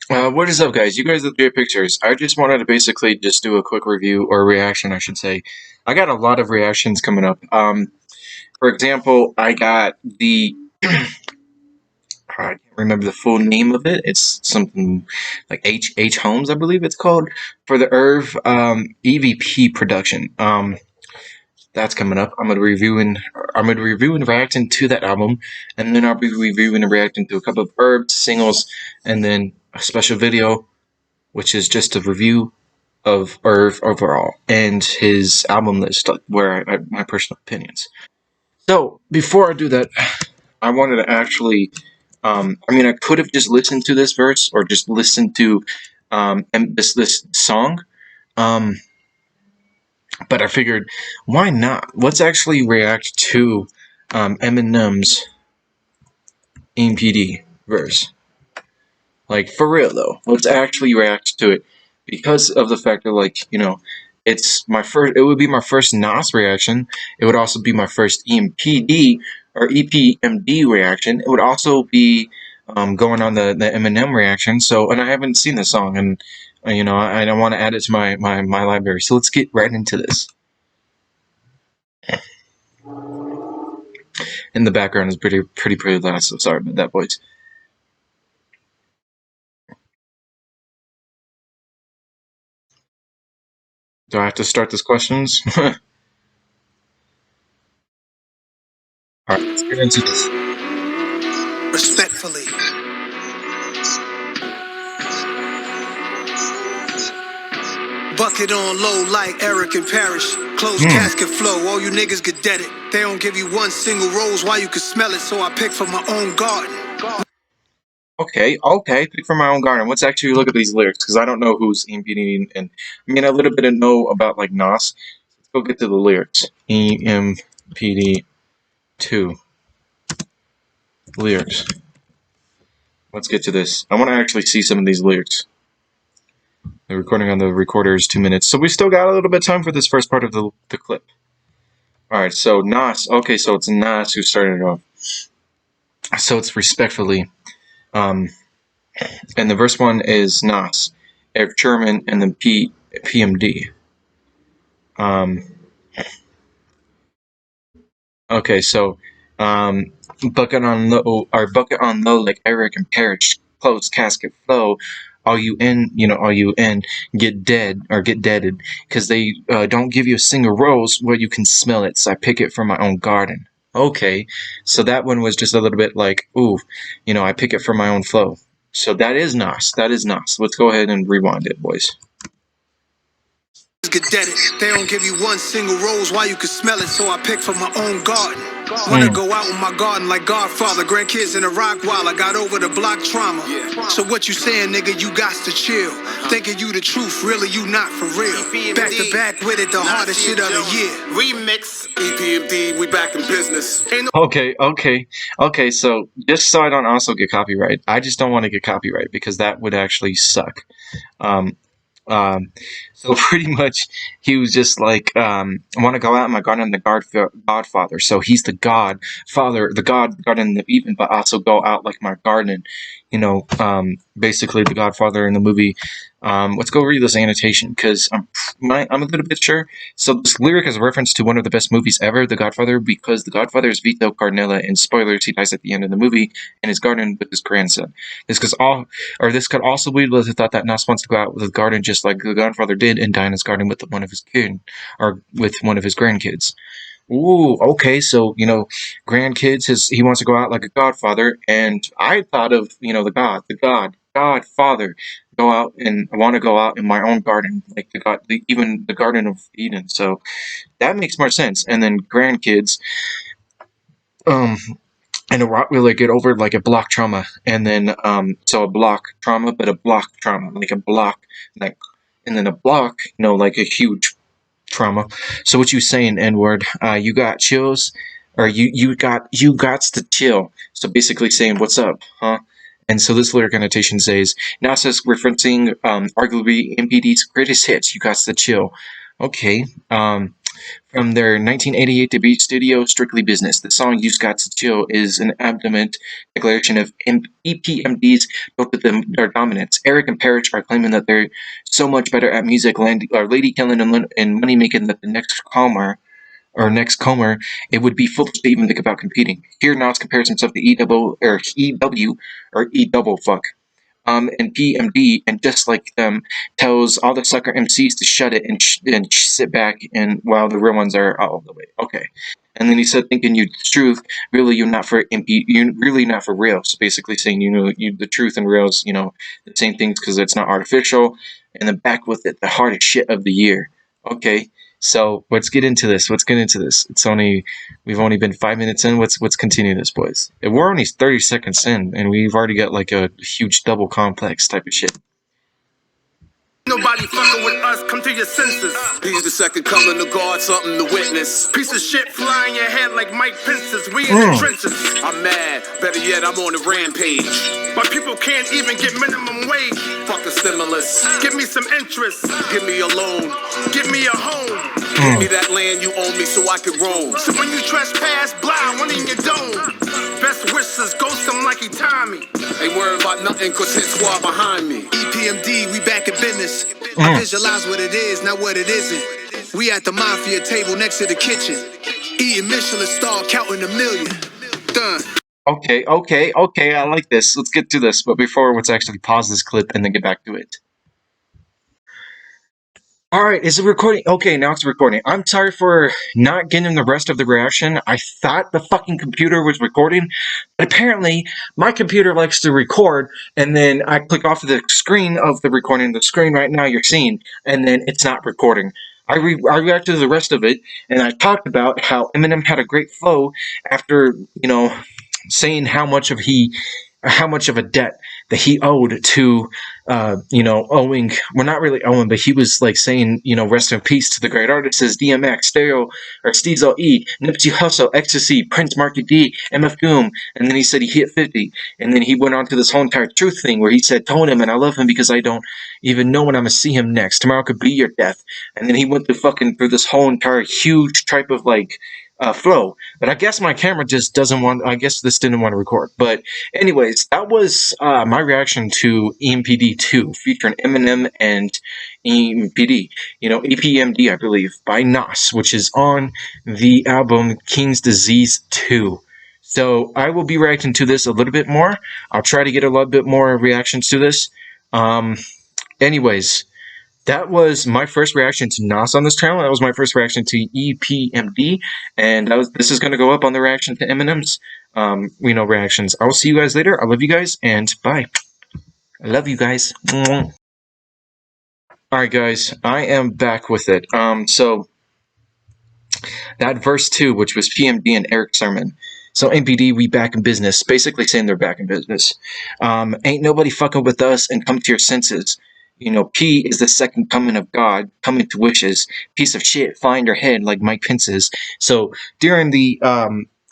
What is up, guys? You guys are the JRayPics. I just wanted to basically just do a quick review, or reaction, I should say. I got a lot of reactions coming up. For example, I got the I can't remember the full name of it. It's something like H Holmes, I believe it's called, for the Irv EVP production. That's coming up. I'm gonna review and reacting to that album, and then I'll be reviewing and reacting to a couple of Irv singles, and then a special video, which is just a review of Irv overall and his album list, like my personal opinions. So before I do that, I wanted to actually, I could have just listened to this verse or just listened to this song, um, but I figured, why not? Let's actually react to Eminem's EMPD verse. Like, for real though, let's actually react to it, because of the fact that, like, it's my first. It would be my first Nas reaction. It would also be my first EMPD or EPMD reaction. It would also be going on the Eminem reaction. So, and I haven't seen the song, and I don't want to add it to my library. So let's get right into this. In the background is pretty loud. So sorry about that, boys. Do I have to start this questions? All right, let's get into this. Respectfully. Bucket on low like Eric and Parrish. Closed casket flow, all you niggas get deaded. They don't give you one single rose, why you can smell it, so I pick from my own garden. Okay, pick from my own garden. Let's actually look at these lyrics, because I don't know who's EMPD, and I mean, a little bit of know about, like, Nas. Let's go get to the lyrics. EMPD 2 lyrics. Let's get to this. I want to actually see some of these lyrics. The recording on the recorder is 2 minutes, so we still got a little bit of time for this first part of the clip. Alright, so Nas. Okay, so it's Nas who started it off. So it's respectfully. And the verse one is Nas, Eric Sherman, and then PMD. Okay, so bucket on low like Eric and Parrish, closed casket flow. All you in, get dead or get deaded, because they don't give you a single rose where you can smell it, so I pick it from my own garden. Okay, so that one was just a little bit like, ooh, I pick it from my own flow. So that is Nas. That is Nas. Let's go ahead and rewind it, boys. Get deaded. They don't give you one single rose, why you can smell it, so I pick from my own garden. Wanna go out in my garden like Godfather, grandkids in a rock while I got over the block trauma. So what you saying, nigga, you got to chill. Thinking you the truth, really you not for real. Back to back with it, the hardest shit of the year. Remix, EPMD, we back in business. Okay, so just so I don't also get copyright, I just don't want to get copyright, because that would actually suck. So pretty much he was just like, I want to go out in my garden, the Godfather. So he's the Godfather, the garden even, but also go out like my garden, basically the Godfather in the movie. Let's go read this annotation, because I'm a little bit sure. So this lyric is a reference to one of the best movies ever, The Godfather, because the Godfather is Vito Cardinella, and spoilers, he dies at the end of the movie in his garden with his grandson. This could also be the thought that Nas wants to go out with his garden just like the Godfather did, and die in his garden with one of his kids, or with one of his grandkids. Ooh, okay, so, grandkids, he wants to go out like a Godfather, and I thought of, the Godfather, I want to go out in my own garden, like even the Garden of Eden, so that makes more sense. And then grandkids, and a rock will get over like a block trauma, and then, so a block trauma, but a block trauma, like a block, like, and then a block, like a huge trauma. So what you saying, N-word? You got chills, or you got to chill. So basically saying, what's up, huh? And so this lyric annotation says, now says referencing arguably MPD's greatest hits, you got to chill. Okay. From their 1988 debut studio, Strictly Business. The song "You Got to Chill" is an adamant declaration of EPMD's their dominance. Eric and Parrish are claiming that they're so much better at music, lady killing, and money making that the next Comer, it would be foolish to even think about competing. Here, Nas compares himself to E double fuck. And PMD, and just like them, tells all the sucker MCs to shut it and sit back and while the real ones are all the way. Okay. And then he said, thinking you the truth, really you're not for you're really not for real. So basically saying, the truth and reals, the same things because it's not artificial. And then back with it, the hardest shit of the year. Okay. So let's get into this. We've only been 5 minutes in. Let's continue this, boys. We're only 30 seconds in, and we've already got like a huge double complex type of shit. Nobody fucking with us, come to your senses. He's the second coming of God, something to witness. Piece of shit flying your head like Mike Pence's. We in the trenches. I'm mad, better yet, I'm on a rampage. My people can't even get minimum wage. Fuck a stimulus. Give me some interest. Give me a loan. Give me a home. Give me that land you own me so I can roam. So when you trespass, blah, one in your dome. Best wishes, ghost him like he Tommy. Ain't worried about nothing, cause hit squad behind me. EPMD, we back in business. I visualize what it is, not what it isn't. We at the mafia table next to the kitchen. Eating Michelin star, counting a million. Done. Okay, I like this. Let's get to this. But before, let's actually pause this clip and then get back to it. Alright, is it recording? Okay, now it's recording. I'm sorry for not getting the rest of the reaction. I thought the fucking computer was recording, but apparently my computer likes to record, and then I click off the screen of the recording, the screen right now you're seeing, and then it's not recording. I reacted to the rest of it, and I talked about how Eminem had a great flow after, saying how much of a debt that he owed to, owing, well, not really owing, but he was like saying, rest in peace to the great artists as DMX, Stereo, or Steezo E, Nipsey Hussle, Ecstasy, Prince, Marky D, MF Doom, and then he said he hit 50, and then he went on to this whole entire truth thing where he said, told him, and I love him because I don't even know when I'm gonna see him next. Tomorrow could be your death. And then he went through this whole entire huge type of flow. But I guess my camera just doesn't want, I guess this didn't want to record. But anyways, that was my reaction to EMPD 2 featuring Eminem and EMPD. EPMD, I believe, by Nas, which is on the album King's Disease 2. So I will be reacting to this a little bit more. I'll try to get a little bit more reactions to this. Anyways, that was my first reaction to Nas on this channel. That was my first reaction to EPMD, and this is going to go up on the reaction to Eminem's, reactions. I will see you guys later. I love you guys, and bye. I love you guys. Alright, guys, I am back with it. So that verse 2, which was PMD and Eric Sermon. So MPD, we back in business. Basically saying they're back in business. Ain't nobody fucking with us, and come to your senses. P is the second coming of God, coming to wishes. Piece of shit, fly in your head like Mike Pence's. So during the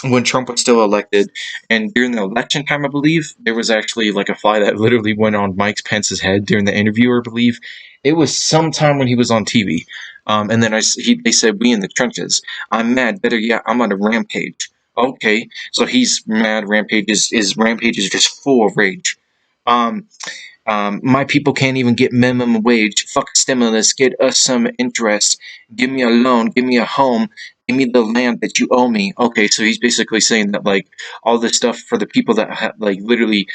when Trump was still elected, and during the election time, I believe there was actually like a fly that literally went on Mike Pence's head during the interview. I believe it was sometime when he was on TV. And then they said, "We in the trenches." I'm mad. Better yet, I'm on a rampage. Okay, so he's mad. Rampage is just full of rage. My people can't even get minimum wage. Fuck stimulus. Get us some interest. Give me a loan. Give me a home. Give me the land that you owe me. Okay, so he's basically saying that all this stuff for the people that literally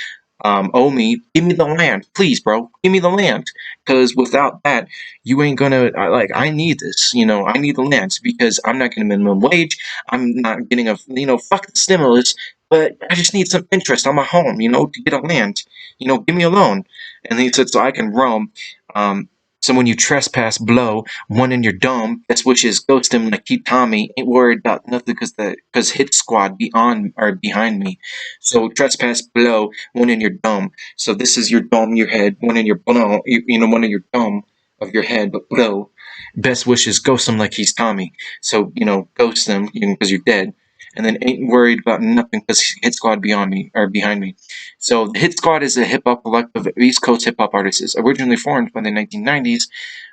owe me. Give me the land, please, bro. Give me the land, because without that, you ain't gonna I need this. I need the land because I'm not getting minimum wage. I'm not getting fuck the stimulus. But I just need some interest on my home, to get a land. Give me a loan. And he said, so I can roam. So when you trespass, blow one in your dome. Best wishes, ghost him like he Tommy. Ain't worried about nothing because hit squad behind me. So trespass, blow one in your dome. So this is your dome, your head, one in your blow, one in your dome of your head, but blow. Best wishes, ghost him like he's Tommy. So ghost him because you're dead. and then Ain't Worried About Nothing because Hit Squad behind me. So the Hit Squad is a hip hop collective of East Coast hip hop artists, originally formed by the 1990s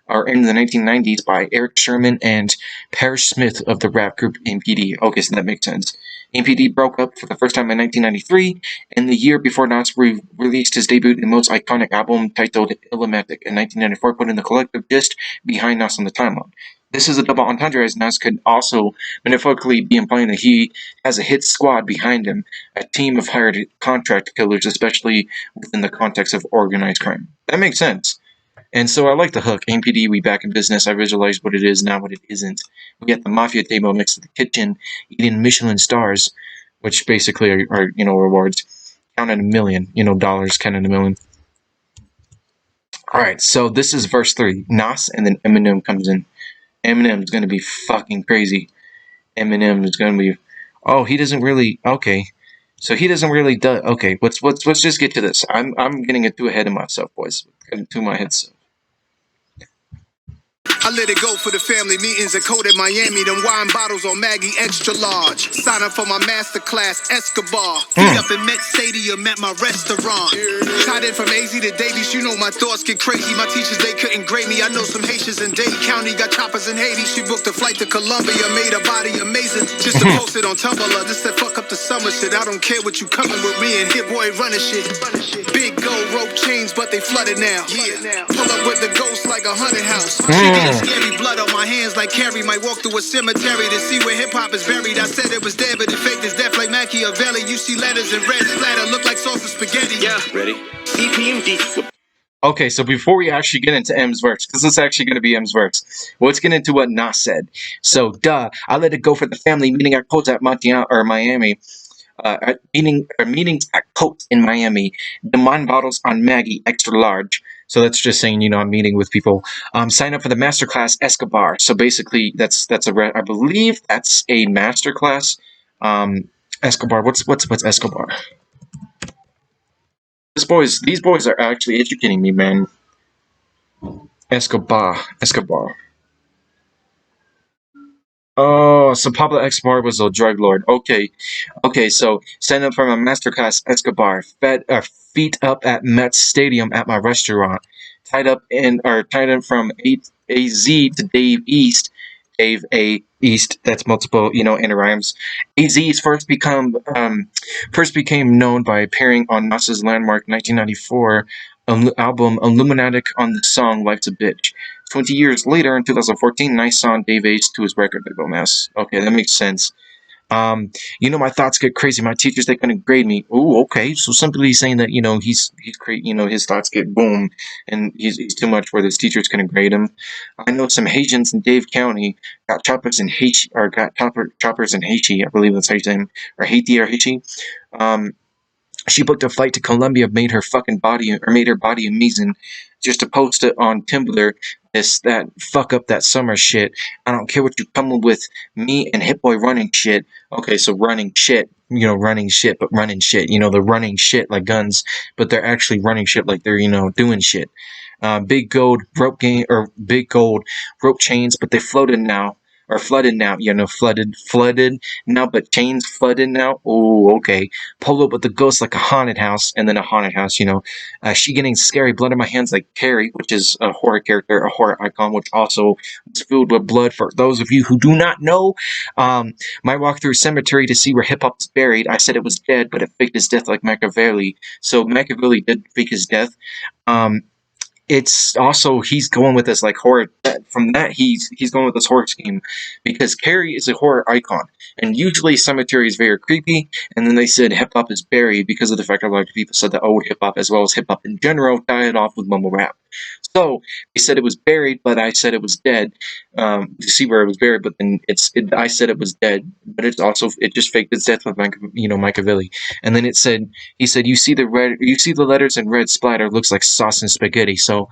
or in the 1990s by Eric Sherman and Parrish Smith of the rap group EMPD. Okay, so that makes sense. EMPD broke up for the first time in 1993, and the year before Nas released his debut and most iconic album titled Illmatic in 1994, putting the collective just behind Nas on the timeline. This is a double entendre, as Nas could also metaphorically be implying that he has a hit squad behind him, a team of hired contract killers, especially within the context of organized crime. That makes sense. And so I like the hook. AMPD, we back in business. I visualize what it is, not what it isn't. We got the mafia table next to the kitchen, eating Michelin stars, which basically are rewards. Counting a million, dollars, counting a million. All right, so this is verse 3. Nas, and then Eminem comes in. Eminem is going to be fucking crazy. Eminem is going to be... Oh, he doesn't really... Okay. So he doesn't really do... Okay, let's just get to this. I'm getting it too ahead of myself, boys. Getting too my head stuff. I let it go for the family meetings at Code at Miami. Them wine bottles on Maggie extra large. Sign up for my masterclass, Escobar. Feet up in Met Stadium at my restaurant. Tied in from AZ to Davies, you know my thoughts get crazy. My teachers, they couldn't grade me. I know some Haitians in Dade County got choppers in Haiti. She booked a flight to Colombia, made her body amazing. Just to post it on Tumblr. This that fuck up the summer shit. I don't care what you coming with me and Hit Boy running shit. Big gold rope chains, but they flooded now. Yeah. Pull up with the ghost like a haunted house. She getting scary, blood on my hands like Carrie. Might walk through a cemetery to see where hip hop is buried. I said it was dead, but it faked his death like Machiavelli. You see letters in red splatter, look like sauce of spaghetti. Yeah, ready? EPMD. Okay, so before we actually get into M's verse, because it's actually going to be M's verse, let's get into what Nas said. So, I let it go for the family meeting at Coats at Miami. Meetings at Coats in Miami. The wine bottles on Maggie, extra large. So that's just saying, I'm meeting with people. Sign up for the masterclass Escobar. So basically, I believe that's a masterclass. Escobar. What's Escobar? These boys are actually educating me, man. Escobar. Oh, so Pablo Escobar was a drug lord. Okay, so sign up for my masterclass Escobar. Feet up at Met Stadium at my restaurant. Tied in from AZ to Dave East. Dave A East. That's multiple, and it rhymes. AZ's first became known by appearing on Nas's landmark 1994 album Illuminatic on the song Life's a Bitch. 20 years later, in 2014, Nice signed Dave Ace to his record label. Mass. Okay, that makes sense. My thoughts get crazy. My teachers, they couldn't grade me. Ooh, okay. So simply saying that, he's crazy. His thoughts get boom, and he's too much where his teachers couldn't grade him. I know some Haitians in Dave County got choppers in Haiti, I believe that's how you say him, or Haiti. She booked a flight to Colombia, made her body amazing, just to post it on Tumblr. That fuck up that summer shit. I don't care what you coming with. Me and Hit Boy running shit. Okay, so running shit. Running shit, but running shit. They're running shit like guns, but they're actually running shit like they're doing shit. Big gold rope chains, but they floated now. Or flooded now, flooded now, but chains flooded now. Oh, okay. Pull up with the ghost like a haunted house, and then a haunted house, she getting scary, blood in my hands like Carrie, which is a horror character, a horror icon, which also is filled with blood. For those of you who do not know, my walk through a cemetery to see where hip hop is buried. I said it was dead, but it faked his death like Machiavelli. So Machiavelli did fake his death. It's also, he's going with this like horror. From that, he's going with this horror scheme because Carrie is a horror icon, and usually cemetery is very creepy. And then they said hip hop is buried because of the fact that a lot of people said that old hip hop, as well as hip hop in general, died off with mumble rap. So they said it was buried, but I said it was dead. To see where it was buried, but then I said it was dead, but it just faked its death with Machiavelli. And then he said, you see the letters in red splatter, looks like sauce and spaghetti. So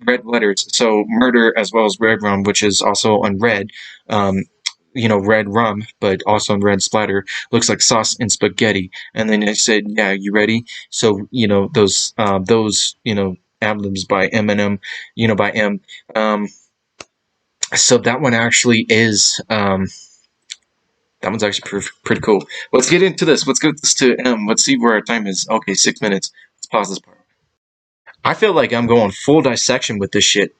red letters. So murder as well as red rum, which is also on red. Red rum, but also in red splatter, looks like sauce and spaghetti. And then I said, yeah, you ready? So, those ad-libs by Eminem, by M. So that one actually is, That one's actually pretty cool. Let's get into this. Let's get this to M. Let's see where our time is. Okay, 6 minutes. Let's pause this part. I feel like I'm going full dissection with this shit.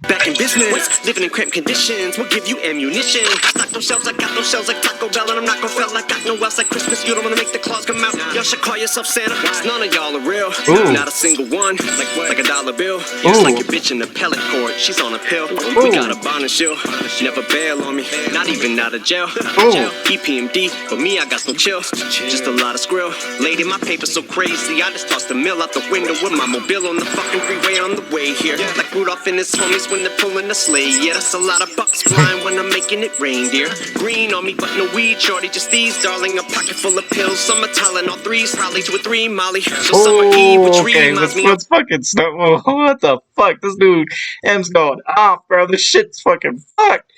Back in business, living in cramped conditions will give you ammunition. Stock those shelves, I got those shells like Taco Bell, and I'm not gonna fail. I got no else like Christmas. You don't wanna make the claws come out. Y'all should call yourself Santa. None of y'all are real. Ooh. Not a single one. Like a dollar bill. Just like your bitch in the pellet cord. She's on a pill. We got a bond and shield. She never bail on me. Not even out of jail. EPMD, but me, I got no chill. Just a lot of skrill. Lady, my paper's so crazy. I just tossed the mill out the window with my mobile on the fucking freeway on the way here. Like Rudolph and his homies when they're pulling the sleigh. Yeah, that's a lot of bucks flying when I'm making it rain, dear. Green on me, but no weed, shorty, just these, darling. A pocket full of pills, some are telling all threes, probably 2 or 3, Molly. So summer Eve, which reminds me let's fucking stop. What the fuck? This dude, M's going off, bro. This shit's fucking fucked.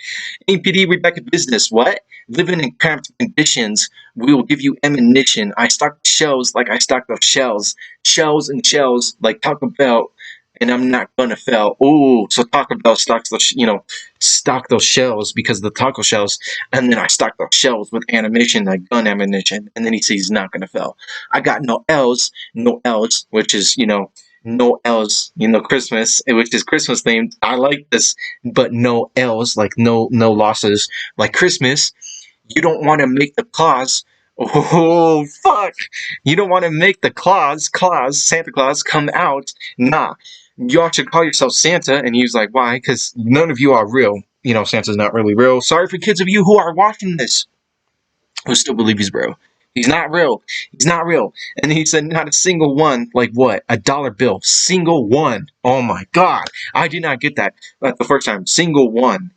EMPD, we back in business. What? Living in cramped conditions, we will give you ammunition. I stock shells like I stock those shells. Shells and shells like Taco Bell. And I'm not gonna fail. Ooh, so Taco Bell stocks those, stock those shells because of the taco shells, and then I stock those shells with ammunition, like gun ammunition, and then he says he's not gonna fail. I got no L's, which is no L's, Christmas, which is Christmas themed. I like this, but no L's, like no losses, like Christmas. You don't want to make the clause. Oh fuck! You don't want to make the clause, Santa Claus come out. Nah. Y'all should call yourself Santa. And he was like, why? Because none of you are real. Santa's not really real. Sorry for kids of you who are watching this who still believe he's real. He's not real. He's not real. And he said, not a single one. Like what? A dollar bill. Single one. Oh my God. I did not get that the first time. Single one.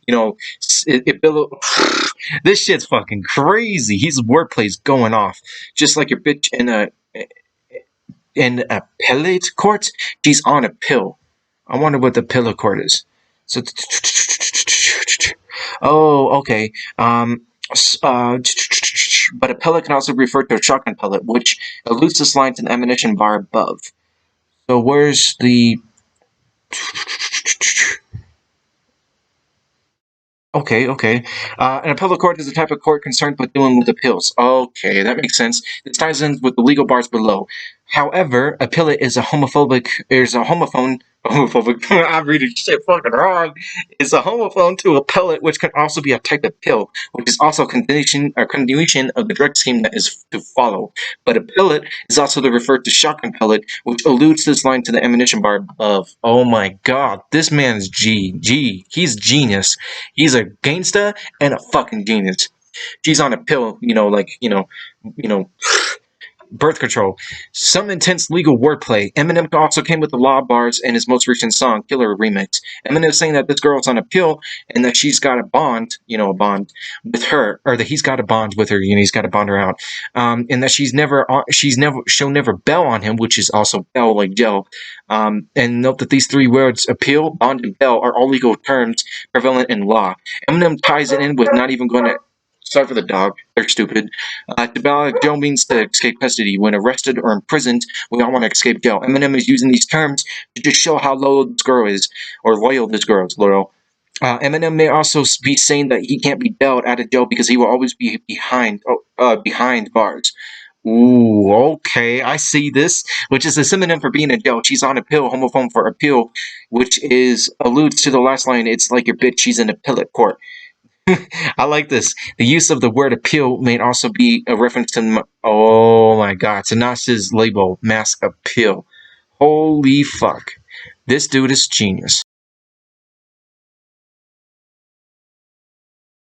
This shit's fucking crazy. His wordplay's going off. Just like your bitch in a pellet court, she's on a pill. I wonder what the pillow court is. So, okay. But a pellet can also refer to a shotgun pellet, which alludes this line to the ammunition bar above. So where's the... Okay. And a pellet court is a type of court concerned with dealing with appeals. Okay, that makes sense. This ties in with the legal bars below. However, a pellet is a homophobic. I'm reading shit fucking wrong. It's a homophone to a pellet, which can also be a type of pill, which is also a continuation of the drug scheme that is to follow. But a pellet is also the referred to shotgun pellet, which alludes this line to the ammunition bar above. Oh my God, this man is he's genius. He's a gangsta and a fucking genius. She's on a pill, birth control. Some intense legal wordplay. Eminem also came with the law bars in his most recent song, Killer Remix. Eminem is saying that this girl's on a pill and that she's got a bond with her, or that he's got a bond with her, he's got to bond her out. And that she'll never bail on him, which is also bail like jail. And note that these 3 words, appeal, bond, and bail, are all legal terms prevalent in law. Eminem ties it in with not even going to... Sorry for the dog. They're stupid. To bail out jail means to escape custody. When arrested or imprisoned, we all want to escape jail. Eminem is using these terms to just show how loyal this girl is, or loyal this girl is. Loyal. Eminem may also be saying that he can't be bailed out of jail because he will always be behind bars. Ooh, okay, I see this, which is a synonym for being in jail. She's on a pill, homophone for appeal, which alludes to the last line. It's like your bitch, she's in a pellet court. I like this. The use of the word appeal may also be a reference to... Oh my God. Tanas's label, mask appeal. Holy fuck. This dude is genius.